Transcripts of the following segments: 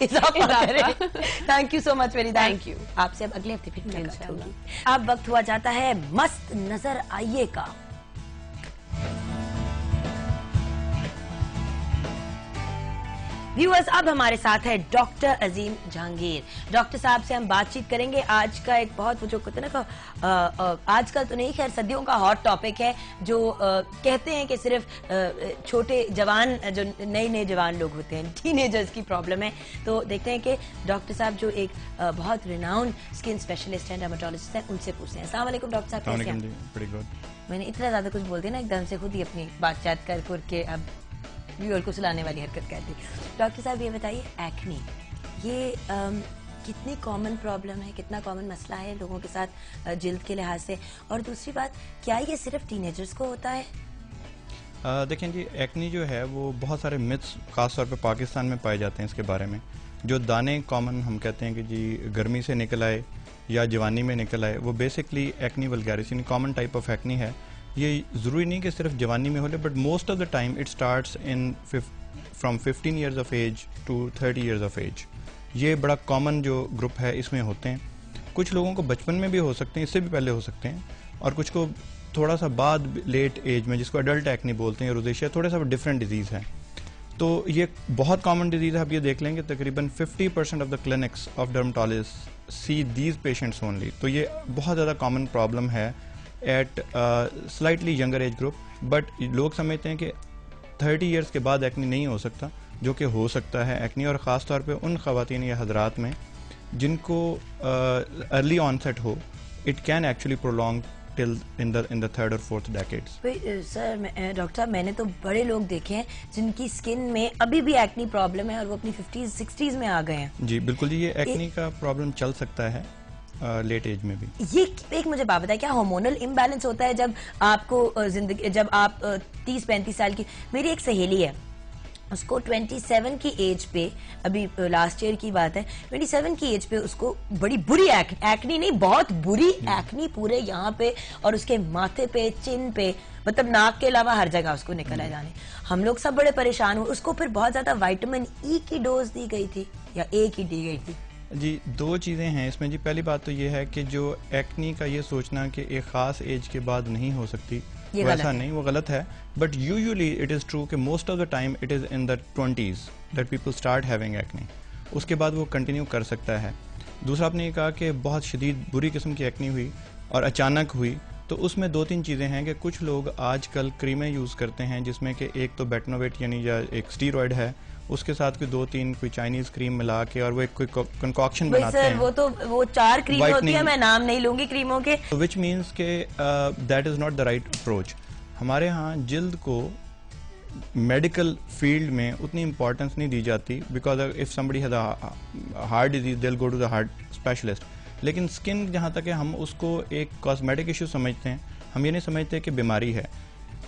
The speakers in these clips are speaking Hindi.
इजाफा करें। Thank you so much very thank you. आपसे अब अगले हफ्ते फिर मुलाकात होगी। अब वक्त हुआ जाता है मस्त नजर आइए का। व्यूअर्स, अब हमारे साथ है डॉक्टर अजीम जहांगीर। डॉक्टर साहब से हम बातचीत करेंगे आज का एक बहुत, वो जो कहते हैं ना, आजकल तो नहीं, खैर सदियों का हॉट टॉपिक है, जो कहते हैं कि सिर्फ छोटे जवान, जो नए नए जवान लोग होते हैं, टीनेजर्स की प्रॉब्लम है। तो देखते हैं कि डॉक्टर साहब जो एक बहुत रिनाउंड स्किन स्पेशलिस्ट हैं, डर्मेटोलॉजिस्ट हैं, उनसे पूछते हैं। अस्सलाम वालेकुम डॉक्टर साहब, कैसे हैं? मैंने इतना ज्यादा कुछ बोल दिया ना, एकदम से खुद ही अपनी बातचीत करके अब व्यूअर को सुलाने वाली हरकत कर दी। डॉक्टर साहब ये बताइए, एक्ने ये कितनी कॉमन प्रॉब्लम है, कितना कॉमन मसला है लोगों के साथ जिल्द के लिहाज से, और दूसरी बात, क्या ये सिर्फ टीनेजर्स को होता है? देखें जी, एक्ने जो है वो बहुत सारे मिथ्स खासतौर पे पाकिस्तान में पाए जाते हैं इसके बारे में। जो दाने कॉमन हम कहते हैं कि जी गर्मी से निकल आए या जवानी में निकल आए, वो बेसिकली एक्ने वल्गैरिस यानी कॉमन टाइप ऑफ एक्ने है। ये ज़रूरी नहीं कि सिर्फ जवानी में हो ले, but most of the time it starts in from 15 years of age to 30 years of age. ये बड़ा कॉमन जो ग्रुप है इसमें होते हैं। कुछ लोगों को बचपन में भी हो सकते हैं, इससे भी पहले हो सकते हैं, और कुछ को थोड़ा सा बाद लेट एज में, जिसको एडल्ट एक्ने बोलते हैं, रोजेशिया, थोड़ा सा डिफरेंट डिजीज़ है। तो ये बहुत कॉमन डिजीज़ है। आप ये देख लेंगे तकरीबन 50% of the clinics of dermatologist see these patients only. तो ये बहुत ज़्यादा कॉमन प्रॉब्लम है at slightly younger age group. But लोग समझते हैं कि 30 ईयर्स के बाद एक्ने नहीं हो सकता, जो कि हो सकता है एक्ने, और ख़ास तौर पे उन ख़वातीन या हजरात में जिनको अर्ली ऑनसेट हो। It can actually prolong till in the third और फोर्थ डेकेड्स। सर डॉक्टर साहब, मैंने तो बड़े लोग देखे हैं जिनकी स्किन में अभी भी एक्ने प्रॉब्लम है और वो अपनी 50s 60s में आ गए हैं। जी बिल्कुल जी, ये एक्ने का प्रॉब्लम चल सकता है लेट एज में भी। ये एक मुझे बात बताए, क्या हार्मोनल इम्बैलेंस होता है जब आपको जिंदगी, जब आप 30-35 साल की, मेरी एक सहेली है, उसको 27 की एज पे, अभी लास्ट ईयर की बात है, 27 की एज पे उसको बड़ी बुरी एक्नी नहीं, बहुत बुरी एक्नी पूरे यहाँ पे और उसके माथे पे, चिन पे, मतलब नाक के अलावा हर जगह उसको निकल जाने। हम लोग सब बड़े परेशान हुए। उसको फिर बहुत ज्यादा विटामिन ई की डोज दी गई थी या ए की दी गई थी? जी, दो चीज़ें हैं इसमें जी। पहली बात तो ये है कि जो एक्नी का ये सोचना कि एक ख़ास एज के बाद नहीं हो सकती, वैसा नहीं, वो गलत है। But usually it is true कि most of the time it is in the 20s that people start having acne. उसके बाद वो कंटिन्यू कर सकता है। दूसरा, आपने ये कहा कि बहुत शदीद बुरी किस्म की एक्नी हुई और अचानक हुई, तो उसमें 2-3 चीज़ें हैं कि कुछ लोग आजकल क्रीमें यूज़ करते हैं, जिसमें कि एक तो बेटनोवेट यानी या एक स्टीरॉयड है, उसके साथ कोई 2-3 कोई चाइनीज क्रीम मिला के और वो एक कोई कंकॉक्शन बनाते हैं। वो 4 क्रीमें होती है, मैं नाम नहीं लूंगी क्रीमों के, विच मीन्स के that is not the right approach. हमारे यहाँ जिल्द को मेडिकल फील्ड में उतनी इंपॉर्टेंस नहीं दी जाती, because if somebody has a heart disease they will go to the heart specialist. लेकिन स्किन जहाँ तक है, हम उसको एक कॉस्मेटिक इशू समझते हैं, हम ये नहीं समझते कि बीमारी है।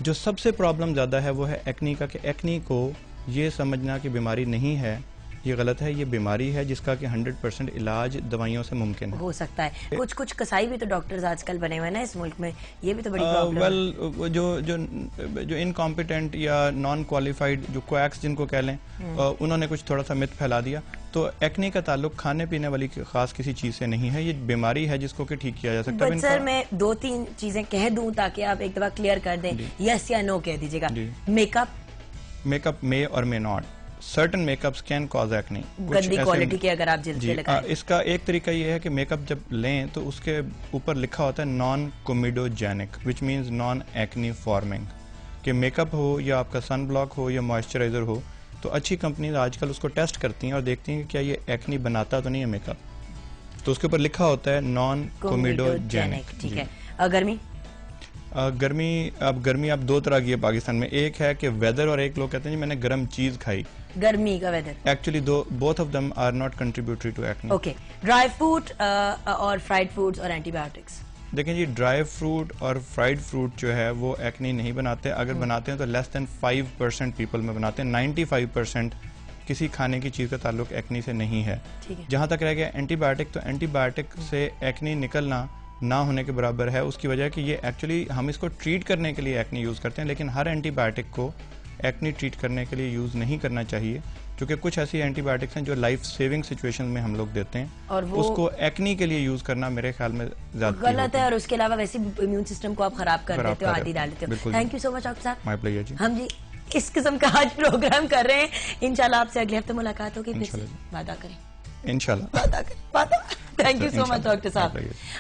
जो सबसे प्रॉब्लम ज़्यादा है वो है एक्नी का, कि एक्नी को ये समझना कि बीमारी नहीं है, ये गलत है। ये बीमारी है जिसका कि 100% इलाज दवाइयों से मुमकिन है। हो सकता है। कुछ कसाई भी तो डॉक्टर्स आजकल बने हुए हैं ना इस मुल्क में, ये भी तो बड़ी प्रॉब्लम है। जो इनकॉम्पिटेंट या नॉन क्वालिफाइड, जो क्वैक्स जिनको कह लें, उन्होंने कुछ थोड़ा सा मिथ फैला दिया। तो एक्ने का ताल्लुक खाने पीने वाली खास किसी चीज से नहीं है, ये बीमारी है जिसको कि ठीक किया जा सकता है। सर, मैं 2-3 चीजें कह दूं ताकि आप एक दफा क्लियर कर दें, यस या नो कह दीजिएगा। मेकअप मे और may not, certain makeups can cause acne, गंदी क्वालिटी के अगर आप जिल्द पे लगाएं। इसका एक तरीका ये है कि मेकअप जब लें तो उसके ऊपर लिखा होता है non comedogenic, which means non acne forming. कि मेकअप हो या आपका सन ब्लॉक हो या मॉइस्चराइजर हो, तो अच्छी कंपनीज आजकल उसको टेस्ट करती हैं और देखती हैं कि क्या ये एक्ने बनाता तो नहीं है मेकअप, तो उसके ऊपर लिखा होता है नॉन कोमिडोजेनिक। ठीक है। गर्मी गर्मी आप 2 तरह की है पाकिस्तान में, एक है कि वेदर, और एक लोग कहते हैं जी मैंने गर्म चीज खाई। गर्मी का weather actually both of them are not contributory to acne. Okay. Dry fruit और फ्राइड फूड्स और एंटीबायोटिक्स? देखें जी, ड्राई फ्रूट और फ्राइड फ्रूट जो है वो एक्ने नहीं बनाते। अगर बनाते हैं तो लेस देन 5% पीपल में बनाते हैं। 95% किसी खाने की चीज का ताल्लुक एक्ने से नहीं है। जहां तक रह गया एंटीबायोटिक, तो एंटीबायोटिक से एक्ने निकलना ना होने के बराबर है। उसकी वजह कि ये एक्चुअली हम इसको ट्रीट करने के लिए एक्ने यूज करते हैं, लेकिन हर एंटीबायोटिक को एक्नी ट्रीट करने के लिए यूज़ नहीं करना चाहिए, क्योंकि कुछ ऐसी एंटीबायोटिक्स हैं जो लाइफ सेविंग सिचुएशन में हम लोग देते हैं, और वो उसको एक्नी के लिए यूज करना मेरे ख्याल में ज्यादा गलत है, और उसके अलावा वैसे इम्यून सिस्टम को आप खराब कर देते हो, आदि डाल देते हो। Thank you so much doctor साहब। माय प्लेजर जी। हम जी इस किस्म का आज प्रोग्राम कर रहे हैं, इंशाल्लाह आपसे अगले हफ्ते मुलाकात होगी, फिर से वादा करें, इंशाल्लाह वादा करें, वादा। Thank you so much doctor साहब,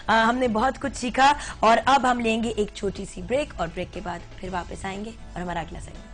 हमने बहुत कुछ सीखा। और अब हम लेंगे एक छोटी सी ब्रेक, और ब्रेक के बाद फिर वापस आएंगे और हमारा अगला सेगमेंट।